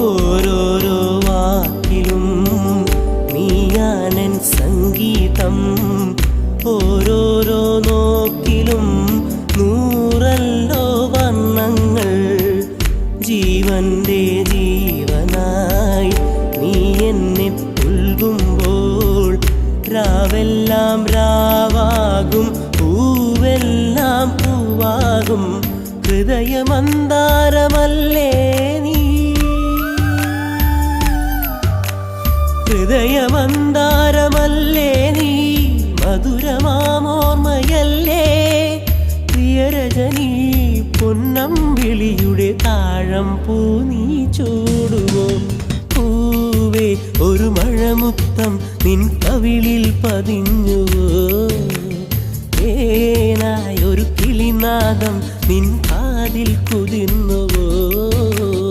ഓരോരോ വാക്കിലും നീയാനൻ സംഗീതം, ഓരോരോ നോക്കിലും നൂറല്ലോ വർണ്ണങ്ങൾ. ജീവന്റെ ജീവനായി നീ എന്നെ പുൽകുമ്പോൾ രാവെല്ലാം രാവാകും, പൂവെല്ലാം പൂവാകും. ഹൃദയമന്താരമല്ലേ നീ, ഹൃദയമന്താരമല്ലേ നീ, മധുരമാമോർമ്മയല്ലേ പ്രിയരജനീ. പൊന്നമ്പിളിയുടെ താഴം പൂ നീ ചൂടുവോ പൂവേ, ഒരു മഴമുത്തം നിൻ കവിളിൽ പതിഞ്ഞുവോ. തേനായൊരു കിളിനാദം നിൻ കാതിൽ കുതിർന്നുവോ.